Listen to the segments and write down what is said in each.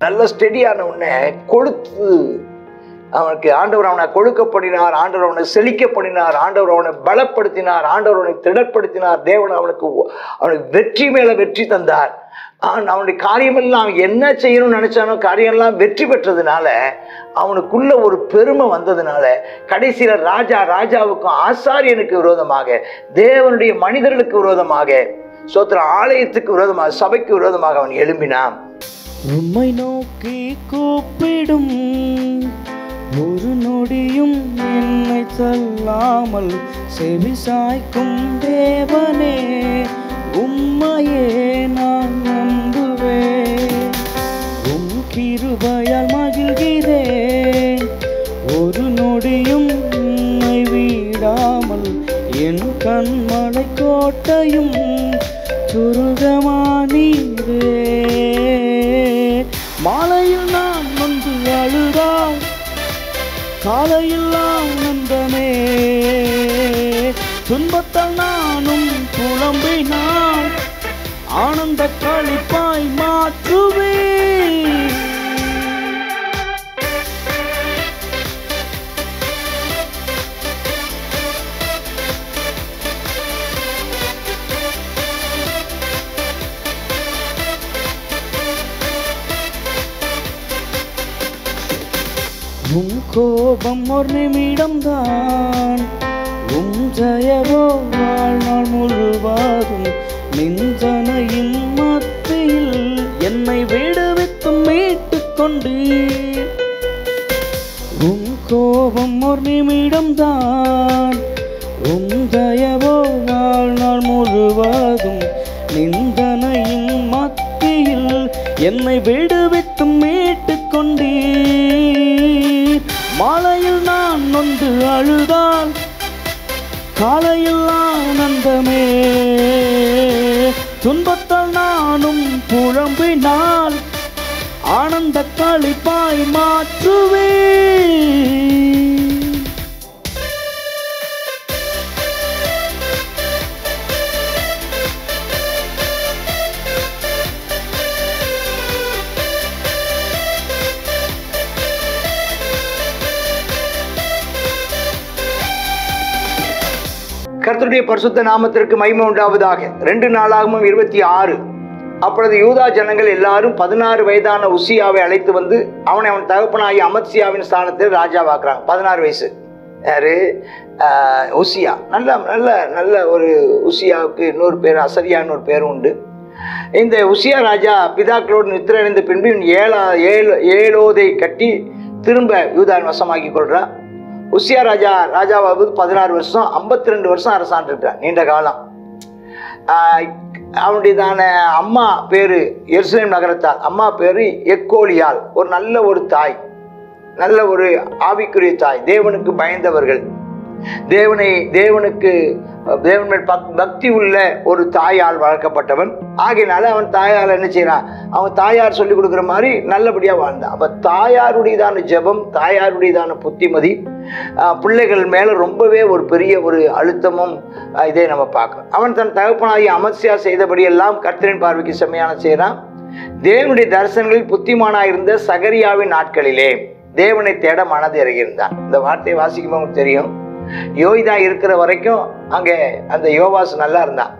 நல்ல ஸ்டெடியான உடனே கொழுத்து அவனுக்கு ஆண்டவர் அவனை கொழுக்கப்படினார், ஆண்டவர் அவனை செழிக்கப்படினார், ஆண்டவர் அவனை பலப்படுத்தினார், ஆண்டவர் அவனை திடப்படுத்தினார். தேவன் அவனுக்கு வெற்றி மேல வெற்றி தந்தார். அவனுடைய காரியமெல்லாம் என்ன செய்யணும்னு நினைச்சானோ காரியம்லாம் வெற்றி பெற்றதுனால அவனுக்குள்ள ஒரு பெருமை வந்ததுனால கடைசியில ராஜாவுக்கும் ஆசாரியனுக்கு விரோதமாக, தேவனுடைய மனிதர்களுக்கு விரோதமாக, சோத்திர ஆலயத்துக்கு விரோதமாக, சபைக்கு விரோதமாக அவன் எழும்பினான். உம்மை நோக்கி கூப்பிடும் ஒரு நொடியும் என்னை தள்ளாமல் செவி சாய்க்கும் தேவனே, உம்மையே நான் நம்புவேன். உம் கிருபையால் மகிழ்கிறேன், ஒரு நொடியும் உம்மை விடாமல் என் கண்மலை கோட்டையும் சுருகமானீரே. மாலையில் நான் வந்து அழுதால் காலையில் ஆனந்தமே, துன்பத்தால் நானும் புலம்பினால் ஆனந்த களிப்பாய் மாற்றுவே. உம் கோபம் ஒரு நிமிடம்தான், உம் ஜெயவோ வாழ்நாள் முழுவதும். நிந்தனையின் மத்தியில் என்னை விடுவித்து மீட்டுக் கொண்டீர். உம் கோபம் ஒரு நிமிடம்தான், உம் ஜெயவோ வாழ்நாள் முழுவதும். நிந்தனையின் மத்தியில் என்னை விடுவித்து மீட்டுக் கொண்டீர். மாலையில் நான் நொந்து அழுதால் காலையில் ஆனந்தமே, துன்பத்தால் நானும் புலம்பினால் ஆனந்த களிப்பாய் மாற்றுவே. கர்த்தருடைய பரிசுத்த நாமத்திற்கு மகிமை உண்டாவதாக. 2 நாளாகமம் 26. அப்பொழுது யூதா ஜனங்கள் எல்லாரும் 16 வயதான உசியாவை அழைத்து வந்து அவன் தகப்பனாகிய அமத்சியாவின் ஸ்தானத்தில் ராஜாவாக்குறாங்க. 16 வயசு. யாரு? உசியா. நல்ல நல்ல நல்ல ஒரு உசியாவுக்கு இன்னொரு பேர் அசரியான்னு ஒரு பேரும் உண்டு. இந்த உசியா ராஜா பிதாக்களோடு நித்திரையடைந்த பின்பு ஏலோதை கட்டி திரும்ப யூதாவின் வசமாக்கி கொள்றான். உசியா ராஜாவாவது 16 வருஷம், 52 வருஷம் அரசாண்டிருக்கிறார், நீண்ட காலம். அவனுடையதான அம்மா பேரு எருசலேம் நகரத்தால், அம்மா பேரு எக்கோலியால், ஒரு நல்ல ஒரு தாய், நல்ல ஒரு ஆவிக்குரிய தாய், தேவனுக்கு பயந்தவர்கள், தேவன் மேல் பக்தி உள்ள ஒரு தாயால் வளர்க்கப்பட்டவன். ஆகையினால அவன் தாயால் என்ன செய்யறான், அவன் தாயார் சொல்லிக் கொடுக்குற மாதிரி நல்லபடியா வாழ்ந்தான். அப்ப தாயாருடையதான ஜெபம், தாயாருடையதான புத்திமதி பிள்ளைகள் மேல ரொம்பவே ஒரு பெரிய ஒரு அழுத்தமும் இதே நம்ம பார்க்கிறோம். அவன் தன் தகப்பனாகி அமத்சியா செய்தபடி எல்லாம் கர்த்தரின் பார்வைக்கு செம்மையான செய்யறான். தேவனுடைய தரிசனங்களில் புத்திமானாயிருந்த சகரியாவின் நாட்களிலே தேவனை தேட மனது இறங்கியிருந்தான். இந்த வார்த்தையை வாசிக்கும் உங்களுக்கு தெரியும். யோய்தா இருக்கிற வரைக்கும் அங்கே அந்த யோவாஸ் நல்லா இருந்தான்.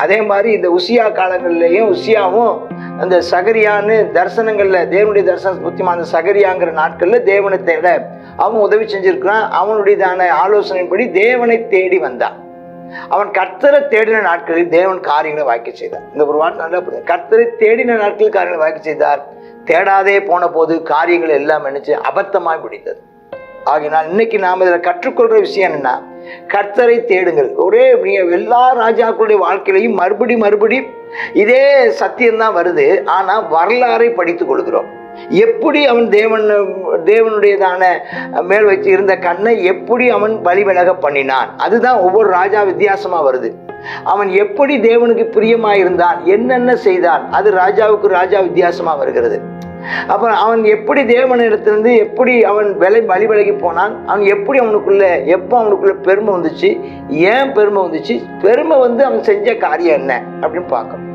அதே மாதிரி இந்த உசியா காலங்கள்லையும் உசியாவும் அந்த சகரியான்னு தரிசனங்கள்ல தேவனுடைய தரிசன புத்திமான சகரியாங்கிற நாட்கள்ல தேவனை தேட அவன் உதவி செஞ்சிருக்கிறான். அவனுடையதான ஆலோசனைப்படி தேவனை தேடி வந்தான். அவன் கர்த்தரை தேடின நாட்களில் தேவன் காரியங்களை வாய்க்க செய்தார். இந்த ஒரு வார்த்தை நல்லா புரியுது. கர்த்தரை தேடின நாட்களில் காரியங்களை வாய்க்க செய்தார். தேடாதே போன போது காரியங்கள் எல்லாம் நினைச்சு அபத்தமாய் பிடித்தது. ஆகினால் இன்னைக்கு நாம் இதில் கற்றுக்கொள்கிற விஷயம் என்னன்னா, கர்த்தரை தேடுங்கள். ஒரே எல்லா ராஜாக்களுடைய வாழ்க்கையிலையும் மறுபடி இதே சத்தியம்தான் வருது. ஆனால் வரலாறை படித்து கொள்கிறோம். எப்படி அவன் தேவனுடையதான மேல் வச்சு இருந்த கண்ணை எப்படி அவன் வழி விலக பண்ணினான், அதுதான் ஒவ்வொரு ராஜா வித்தியாசமா வருது. அவன் எப்படி தேவனுக்கு பிரியமாயிருந்தான், என்னென்ன செய்தான், அது ராஜாவுக்கு ராஜா வித்தியாசமா வருகிறது. அப்புறம் அவன் எப்படி தேவனிடத்திலிருந்து எப்படி அவன் வழி விலகி போனான், அவன் எப்படி எப்போ அவனுக்குள்ள பெருமை வந்துச்சு, ஏன் பெருமை வந்துச்சு, பெருமை வந்து அவன் செஞ்ச காரியம் என்ன அப்படின்னு பார்க்கணும்.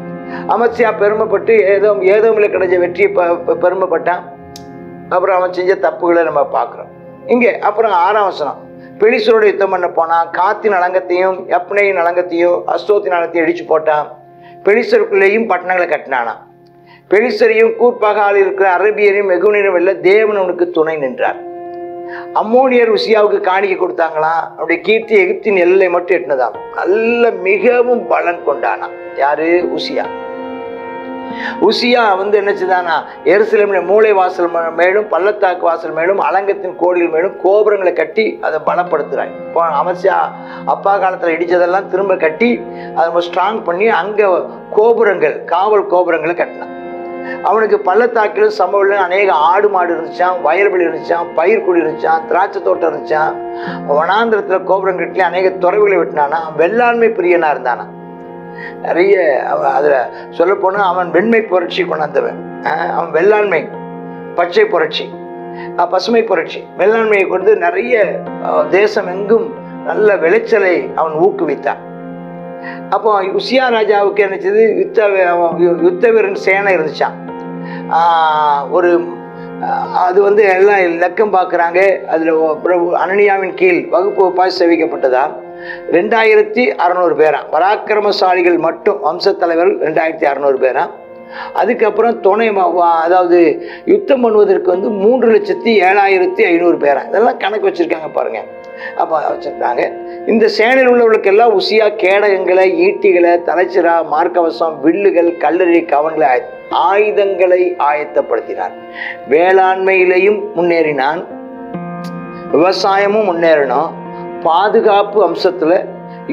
அமத்சியா பெருமைப்பட்டு ஏதோமில் கிடைச்ச வெற்றியை பெருமைப்பட்டான். அப்புறம் அவன் செஞ்ச தப்புகளை நம்ம பார்க்குறோம் இங்கே. அப்புறம் 6ஆம் வசனம், பெலிஸ்தரோட யுத்தம் பண்ண போனான். காத்தின் அலங்கத்தையும் யப்னேயின் அலங்கத்தையும் அஸ்தோத்தின் அலங்கத்தையும் இடிச்சு போட்டான். பெலிஸ்தருக்குள்ளேயும் பட்டணங்களை கட்டினானான். பெலிஸ்தரையும் கூர்பாகாலில் இருக்கிற அரபியரையும் மெகுனியரும் வெல்ல தேவன் அவனுக்கு துணை நின்றார். அம்மோனியர் உசியாவுக்கு காணிக்கை கொடுத்தாங்களாம். அவருடைய கீர்த்தி எகிப்தின் எல்லை மட்டும் எட்டினதாம். நல்ல மிகவும் பலன் கொண்டானா. யாரு? உசியா. உசியா என்ன செய்தானா, எருசலேமில் மூளை வாசல் மேலும் பள்ளத்தாக்கு வாசல் மேலும் அலங்கத்தின் கோடிகள் மேலும் கோபுரங்களை கட்டி அதை பலப்படுத்துறாங்க. இப்போ அமத்சியா அப்பா காலத்தில் இடிச்சதெல்லாம் திரும்ப கட்டி அதை ஸ்ட்ராங் பண்ணி அங்கே கோபுரங்கள், காவல் கோபுரங்களை கட்டினான். அவனுக்கு பள்ளத்தாக்கிலும் சம்பவம் அநேக ஆடு மாடு இருந்துச்சான், வயல்வெளி இருந்துச்சான், பயிர்குடி இருந்துச்சான், திராட்சை தோட்டம் இருந்துச்சான். வனாந்திரத்தில் கோபுரம் கட்டி அநேக துறவுகளை விட்டினானா. வெள்ளாண்மை பிரியனா இருந்தானா. நிறைய அதில் சொல்ல போனால் அவன் வெண்மை புரட்சி கொண்டாந்தவன். அவன் வெள்ளாண்மை, பச்சை புரட்சி, பசுமை புரட்சி, வெள்ளாண்மையை கொண்டு நிறைய தேசம் எங்கும் நல்ல விளைச்சலை அவன் ஊக்குவித்தான். அப்போ உசியா ராஜாவுக்கு என்னச்சது, யுத்த வீரன் சேனை இருந்துச்சான். ஒரு அது எல்லாம் லக்கம் பார்க்குறாங்க. அதில் அனனியாவின் கீழ் வகுப்பு வகுப்பாய் சேவிக்கப்பட்டதா 2600 பேரா. பராக்கிரமசாலிகள் மட்டும் வம்சத்தலைவர்கள் 2600 பேரா. அதுக்கப்புறம் துணை, அதாவது யுத்தம் பண்ணுவதற்கு 3,07,500 பேரா. இதெல்லாம் கணக்கு வச்சுருக்காங்க பாருங்க. அப்போ வச்சுருக்காங்க. இந்த சேனையில் உள்ளவர்களுக்கெல்லாம் உசியா கேடகங்களை, ஈட்டிகளை, தலைச்சிரா, மார்க்கவசம், வில்லுகள், கல்லறை, கவன்களை, ஆயுதங்களை ஆயத்தப்படுத்தினார். வேளாண்மையிலையும் முன்னேறினான், விவசாயமும் முன்னேறணும், பாதுகாப்பு அம்சத்தில்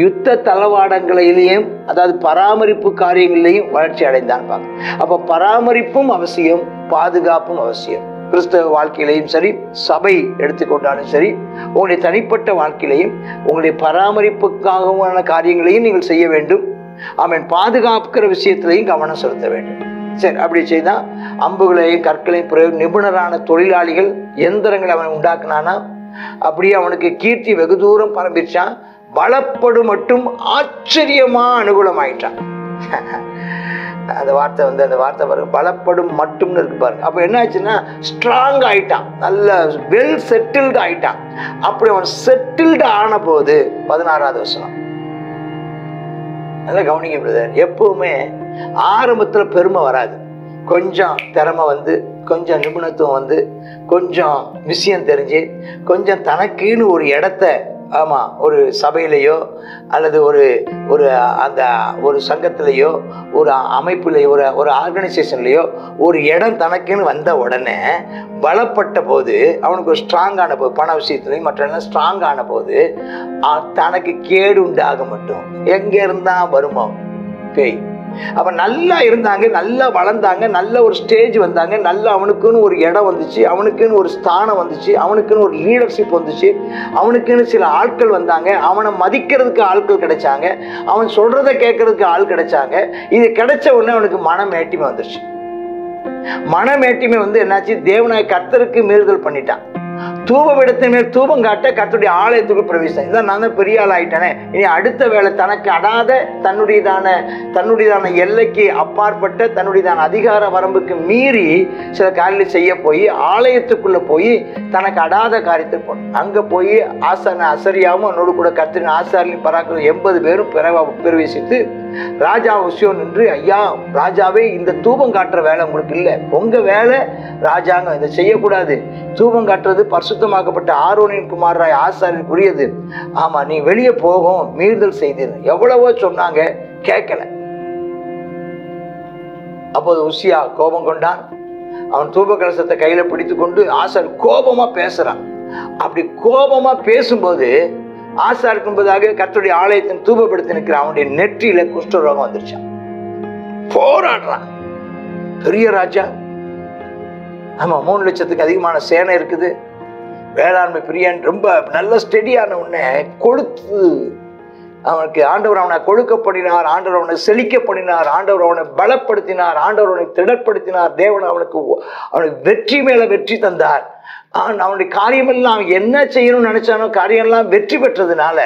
யுத்த தளவாடங்களிலேயும் அதாவது பராமரிப்பு காரியங்களிலையும் வளர்ச்சி அடைந்தான். அப்போ பராமரிப்பும் அவசியம், பாதுகாப்பும் அவசியம். கிறிஸ்தவ வாழ்க்கையிலையும் சரி, சபை எடுத்துக்கொண்டாலும் சரி, உங்களுடைய தனிப்பட்ட வாழ்க்கையிலையும் உங்களுடைய பராமரிப்புக்காகவான காரியங்களையும் நீங்கள் செய்ய வேண்டும். அவன் பாதுகாக்கிற விஷயத்திலையும் கவனம் செலுத்த வேண்டும். சரி, அப்படி செய்தால் அம்புகளையும் கற்களையும் நிபுணரான தொழிலாளிகள், எந்திரங்களை அவன் உண்டாக்குனானா. அப்படியே அவனுக்கு கீர்த்தி வெகு தூரம் பரம்பிச்சான். பலப்படு மட்டும் ஆச்சரியமா அனுகூலமாயிட்டான். அந்த வார்த்தை அந்த வார்த்தை பாருங்க, பலப்படும் மட்டும்னு இருக்கு பாருங்க. அப்போ என்ன ஆச்சுன்னா ஸ்ட்ராங் ஆயிட்டான், நல்ல வெல் செட்டில்டு ஆயிட்டான். அப்படி அவன் செட்டில்டு ஆன போது 16ஆவது வசனம் நல்லா கவனிக்க பிரதர். எப்பவுமே ஆரம்பத்தில் பெருமை வராது. கொஞ்சம் திறமை கொஞ்சம் நிபுணத்துவம் கொஞ்சம் விஷயம் தெரிஞ்சு, கொஞ்சம் தனக்குன்னு ஒரு இடத்த, ஆமாம், ஒரு சபையிலையோ அல்லது ஒரு சங்கத்திலேயோ ஒரு அமைப்புலையோ ஒரு ஆர்கனைசேஷன்லையோ ஒரு இடம் தனக்குன்னு வந்த உடனே பலப்பட்ட போது, அவனுக்கு ஒரு ஸ்ட்ராங்கான போது, பண விஷயத்துலையும் மற்றெல்லாம் ஸ்ட்ராங்கான போது தனக்கு கேடு உண்டாக மட்டும் எங்கே இருந்தால் வருமோ பேய். அப்போ நல்லா இருந்தாங்க, நல்லா வளர்ந்தாங்க, நல்ல ஒரு ஸ்டேஜ் வந்தாங்க, நல்ல அவனுக்குன்னு ஒரு இடம் வந்துச்சு, அவனுக்குன்னு ஒரு ஸ்தானம் வந்துச்சு, அவனுக்குன்னு ஒரு லீடர்ஷிப் வந்துச்சு, அவனுக்குன்னு சில ஆட்கள் வந்தாங்க, அவனை மதிக்கிறதுக்கு ஆட்கள் கிடைச்சாங்க, அவன் சொல்றதை கேட்கறதுக்கு ஆள் கிடைச்சாங்க. இது கிடைச்ச உடனே அவனுக்கு மனமேட்டிமை வந்துருச்சு. மனமேட்டிமை என்னாச்சு, தேவனாய் கர்த்தருக்கு மீறுதல் பண்ணிட்டான். தூபவிடத்தின் மேல் தூபம் காட்ட கர்த்தருடைய ஆலயத்துக்குள் பிரவேசித்தான். இதான் நான் தான் பெரிய ஆள் ஆயிட்டானே, இனி அடுத்த வேலை தனக்கு அடாத தன்னுடையதான எல்லைக்கு அப்பாற்பட்ட தன்னுடையதான அதிகார வரம்புக்கு மீறி சில காரியங்களை செய்ய போய் ஆலயத்துக்குள்ள போய் தனக்கு அடாத காரியத்தை போன. அங்க போய் அசரியாவும் அவனோடு கூட கர்த்தரின் ஆசாரியும் பராக்கிரமம் 80 பேரும் பிரவேசித்து ராஜா உசியோ நின்று, ஐயா ராஜாவே, இந்த தூபம் காட்டுற வேலை உங்களுக்கு இல்லை, உங்க வேலை ராஜாங்க, இதை செய்யக்கூடாது. தூபம் காட்டுறது பரிசுத்தமாக்கப்பட்ட ஆரோனின் குமாரராய் ஆசாரியனுக்குரியது. ஆமா, நீ வெளியே போகும், மீறுதல் செய்தீர். எவ்வளவோ சொன்னாங்க, கேட்கல. அப்போது உசியா கோபம் கொண்டான். அவன் தூப கலசத்தை கையில பிடித்து கொண்டு ஆசார் கோபமா பேசுறான். அப்படி கோபமா பேசும்போது ஆசாருக்கு என்பதாக கர்த்தருடைய ஆலயத்தின் தூபப்படுத்தி நிற்கிற அவனுடைய நெற்றியில குஷ்டரோகம் வந்துருச்சான். போராடுறான். பெரிய ராஜா, ஆமா, 3 லட்சத்துக்கு அதிகமான சேனை இருக்குது, வேளாண்மை பிரியன், ரொம்ப நல்ல ஸ்டெடியான உடனே கொளுத்து அவனுக்கு ஆண்டவர் அவனை கொழுக்கப்படினார், ஆண்டவர் அவனை செழிக்கப்படினார், ஆண்டவர் அவனை பலப்படுத்தினார், ஆண்டவர் அவனை திடப்படுத்தினார். தேவன் அவனுக்கு வெற்றி மேல வெற்றி தந்தார். அவனுடைய காரியமெல்லாம் என்ன செய்யணும்னு நினைச்சானோ காரியம்லாம் வெற்றி பெற்றதுனால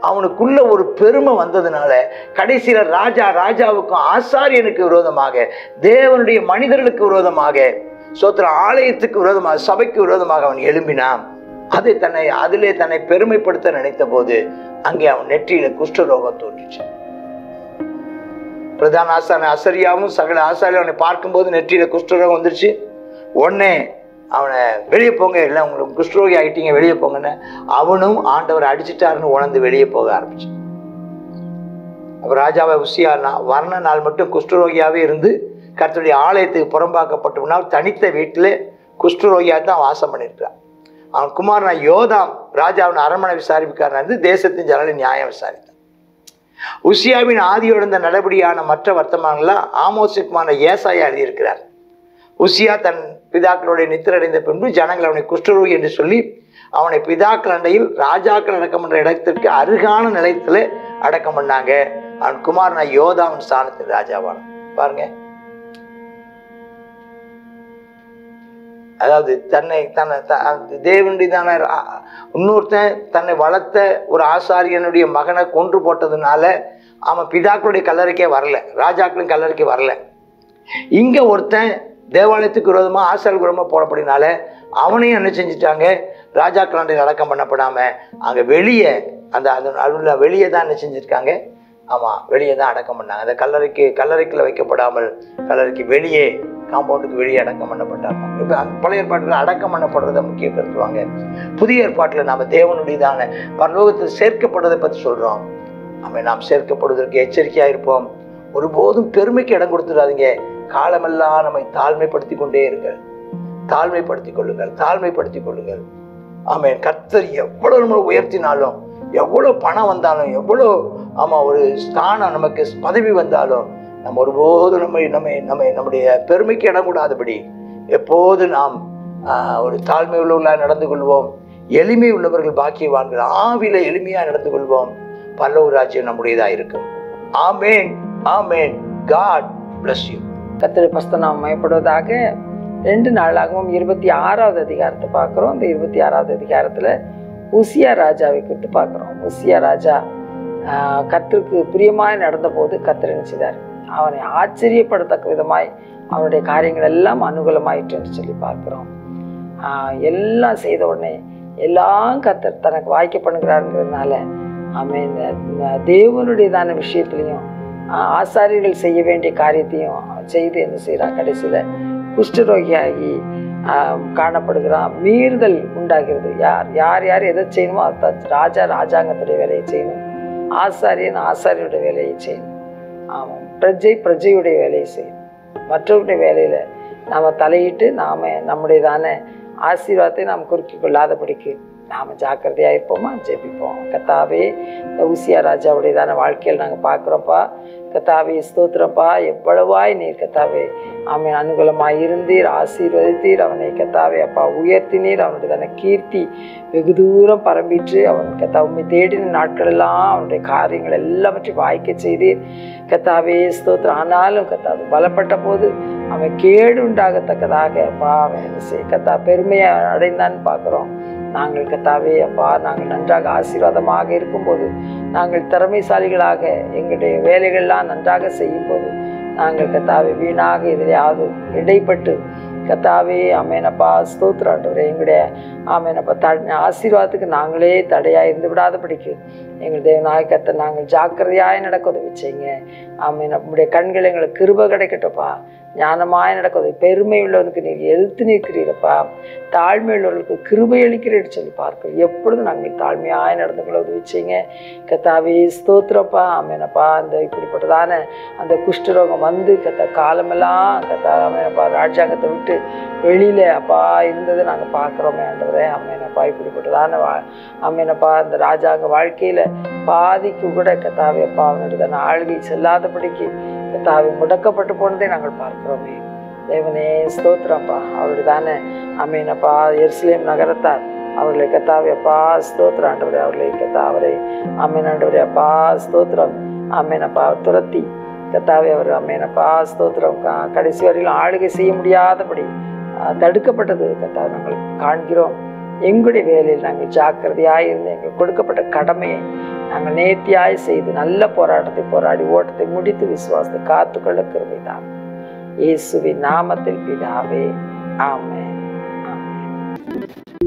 அவனுக்குள்ள ஒரு பெருமை வந்ததுனால கடைசியில ராஜாவுக்கும் ஆசாரியனுக்கு விரோதமாக, தேவனுடைய மனிதர்களுக்கு விரோதமாக, சோத்திரம் ஆலயத்துக்கு விரோதமாக, சபைக்கு விரோதமாக அவன் எழும்பினான். அதிலே தன்னை பெருமைப்படுத்த நினைத்த போது அங்கே அவன் நெற்றியில குஷ்டரோகம் தோன்றிச்சு. பிரதான ஆசான அசரியாவும் சகல ஆசாரியும் அவனை பார்க்கும்போது நெற்றியில குஷ்டரோகம் வந்துருச்சு. உடனே அவனை வெளியே போங்க, இல்லை உங்களுக்கு குஷ்டரோகி ஆகிட்டீங்க, வெளியே போங்கன்னு அவனும் ஆண்டவர் அடிச்சுட்டாருன்னு உணர்ந்து வெளியே போக ஆரம்பிச்சு. அப்ப ராஜாவை உசியா வர்ண நாள் மட்டும் குஷ்டரோகியாவே இருந்து கர்த்தருடைய ஆலயத்துக்கு புறம்பாக்கப்பட்டோம்னா தனித்த வீட்டில் குஷ்டரோகியாக தான் வாசம் பண்ணியிருக்கிறான். அவன் குமாரனா யோதாம் ராஜா அவன் அரண்மனை விசாரிப்புக்காரன் இருந்து தேசத்தின் ஜனங்களை நியாயம் விசாரித்தான். உசியாவின் ஆதியோட நடபடியான மற்ற வர்த்தமானங்கள்லாம் ஆமோசுக்குமான ஏசாயா எழுதியிருக்கிறார். உசியா தன் பிதாக்களுடைய நித்திரடைந்த பின்பு ஜனங்கள் அவனை குஷ்டரோகி என்று சொல்லி அவனை பிதாக்கள் அண்டையில் ராஜாக்கள் அடக்கம் என்ற இடத்திற்கு அருகான நிலையத்தில் அடக்கம் பண்ணாங்க. அவன் குமாரனா யோதாவின் ஸ்தானத்தில் ராஜாவான. பாருங்க, அதாவது தேவனுடையதான இன்னொருத்தன் தன்னை வளர்த்த ஒரு ஆசாரியனுடைய மகனை கொன்று போட்டதுனால அவன் பிதாக்களுடைய கல்லறைக்கே வரல, ராஜாக்களின் கல்லறைக்கு வரல. இங்க ஒருத்தன் தேவாலயத்துக்கு விரோதமா ஆசாரியருக்கு விரோதமா போடப்படினால அவனையும் என்ன செஞ்சுட்டாங்க, ராஜாக்களாண்டையில் அடக்கம் பண்ணப்படாம அங்க வெளியே அந்த வெளியே தான் என்ன செஞ்சிருக்காங்க, ஆமா வெளியே தான் அடக்கம் பண்ணாங்க. அந்த கல்லறைக்குள்ள வைக்கப்படாமல் கல்லறைக்கு வெளியே, காம்பவுண்டுக்கு வெளியே அடக்கம் பண்ணப்பட்டாங்க. இப்போ பழைய ஏற்பாட்டில் அடக்கம் பண்ணப்படுறதை முக்கிய கருத்துவாங்க. புதிய ஏற்பாட்டில் நாம் தேவனுடையதான பரலோகத்தில் சேர்க்கப்படுறதை பற்றி சொல்கிறோம். நாம் சேர்க்கப்படுவதற்கு எச்சரிக்கையாக இருப்போம். ஒருபோதும் பெருமைக்கு இடம் கொடுத்துடாதீங்க. காலமெல்லாம் நம்மை தாழ்மைப்படுத்தி கொண்டே இருங்கள், தாழ்மைப்படுத்திக் கொள்ளுங்கள். ஆமென். கர்த்தர் எவ்வளவு நம்ம உயர்த்தினாலும், எவ்வளோ பணம் வந்தாலும், எவ்வளோ ஒரு ஸ்தானம் நமக்கு பதவி வந்தாலும் நம்ம ஒருபோதும் நம்முடைய பெருமைக்கு இடம் கூடாதபடி எப்போது நாம் ஒரு தாழ்மை உள்ளவர்களாக நடந்து கொள்வோம். எளிமை உள்ளவர்கள் பாக்கியவான்கள், ஆவில எளிமையாக நடந்து கொள்வோம். பரலோக ராஜ்யம் நம்முடையதாக இருக்கும். ஆமேன், ஆமேன். God bless you. கர்த்தருடைய பரிசுத்த நாமம் மகிமைப்படுவதாக. 2 நாளாகவும் 26வது அதிகாரத்தை பார்க்குறோம். இந்த 26வது அதிகாரத்தில் உசியா ராஜாவை குறித்து பார்க்குறோம். உசியா ராஜா கர்த்தருக்கு பிரியமாய் நடந்த போது கர்த்தர் என்ன செய்தார், அவனை ஆச்சரியப்படத்தக்க விதமாய் அவனுடைய காரியங்கள் எல்லாம் அனுகூலமாயிற்று என்று சொல்லி பார்க்குறோம். எல்லாம் செய்த உடனே எல்லாம் கர்த்தர் தனக்கு வாய்க்க பண்ணுகிறாருங்கிறதுனால அவன் இந்த தேவனுடையதான விஷயத்துலையும் ஆசாரியர்கள் செய்ய வேண்டிய காரியத்தையும் செய்து என்ன செய்கிறான், கடைசியில் குஷ்டரோகியாகி காணப்படுகிறான். மீறுதல் உண்டாகிறது. யார் எதை செய்யணுமோ அதை ராஜாங்கத்துடைய வேலையை செய்யணும், ஆசாரியுடைய வேலையை செய்யணும், ஆமாம், பிரஜையுடைய வேலையை செய்யணும். மற்றவருடைய வேலையில் நாம் தலையிட்டு நம்முடையதான ஆசீர்வாதத்தை நாம் குறுக்கிக் கொள்ளாதபடிக்கு நாம் ஜாக்கிரதையாக இருப்போமா, ஜெபிப்போம். கர்த்தாவே, இந்த உசியா ராஜாவுடையதான வாழ்க்கையில் நாங்கள் பார்க்குறோம்ப்பா. கர்த்தாவே ஸ்தோத்திரப்பா, எவ்வளவாய் நீர் கர்த்தாவே அவன் அனுகூலமாக இருந்தீர், ஆசீர்வதித்தீர். அவனை கர்த்தாவே அப்பா உயர்த்தினீர். அவனுடையதான கீர்த்தி வெகு தூரம் பரம்பிட்டு அவன் உண்மை தேடின நாட்களெல்லாம் அவனுடைய காரியங்கள் எல்லாவற்றையும் வாய்க்க செய்தீர் கர்த்தாவே ஸ்தோத்திரம். ஆனாலும் கர்த்தாவே பலப்பட்ட போது அவன் கேடு உண்டாகத்தக்கதாக அப்பா அவன் என்ன செய்ய பெருமையை அடைந்தான்னு பார்க்குறோம். நாங்கள் கர்த்தாவே அப்பா நாங்கள் நன்றாக ஆசீர்வாதமாக இருக்கும்போது, நாங்கள் திறமைசாலிகளாக எங்களுடைய வேலைகள்லாம் நன்றாக செய்யும்போது, நாங்கள் கர்த்தாவே வீணாக எதிலையாவது இடைப்பட்டு கர்த்தாவே ஆமேனப்பா ஸ்தோத்திராண்டவரே எங்களுடைய ஆமேனப்பா ஆசீர்வாதத்துக்கு நாங்களே தடையாக இருந்து விடாதபடிக்கு எங்கள் தேவனாய கர்த்தர் நாங்கள் ஜாக்கிரதையாய் நடக்க உதவி செய்யுங்க. ஆமேன். நம்முடைய கண்கள் எங்களுக்கு கிருபை கிடைக்கட்டப்பா. ஞானமாய் நடக்குது. பெருமை உள்ளவனுக்கு நீர் எழுத்து நிற்கிறீரப்பா, தாழ்மை உள்ளவர்களுக்கு கிருபை அளிக்கிறேன்னு சொல்லி பார்க்கிறோம். எப்பொழுதும் நாங்கள் தாழ்மையாய் நடந்து கொள்ள உதவி செய்யுங்க கர்த்தாவே ஸ்தோத்திரப்பா. ஆமேனப்பா அந்த இப்படிப்பட்டதான அந்த குஷ்டரோகம் வந்து காலமெல்லாம் ஆமேனப்பா ராஜாங்கத்தை விட்டு வெளியில அப்பா இருந்ததை நாங்கள் பார்க்குறோமே ஆண்டவரே. ஆமேனப்பா இப்படிப்பட்டதான ஆமேனப்பா அந்த ராஜாங்க வாழ்க்கையில பாதிக்கு கூட கர்த்தாவே அப்பா அவனுடைய ஆளுகை செல்லாதபடிக்கு கர்த்தாவே முடக்கப்பட்டு போனதை நாங்கள் பார்க்கிறோமே. தேவனே ஸ்தோத்திரப்பா. அவருடைய தானே ஆமேனப்பா எருசலேம் நகரத்தார் அவர்களை கத்தாவே அப்பா ஸ்தோத்திரம் ஆண்டவரே, அவர்களை கத்தாவரை அம்மன் ஆண்டவரே அப்பா ஸ்தோத்திரம் அம்மேனப்பா துரத்தி கத்தாவே அவர் அம்மேனப்பா ஸ்தோத்திரம் கடைசி வரையிலும் ஆளுகை செய்ய முடியாதபடி தடுக்கப்பட்டது கத்தாவை நாங்கள் காண்கிறோம். எங்களுடைய வேலையில் நாங்கள் ஜாக்கிரதையாக இருந்து எங்களுக்கு கொடுக்கப்பட்ட கடமையை நாங்கள் நேர்த்தியாய் செய்து நல்ல போராட்டத்தை போராடி ஓட்டத்தை முடித்து விசுவாசத்தை காத்துக்கொள்ள கிருபைதான். இயேசுவின் நாமத்தில் பிதாவே, ஆமென். ஆமென்.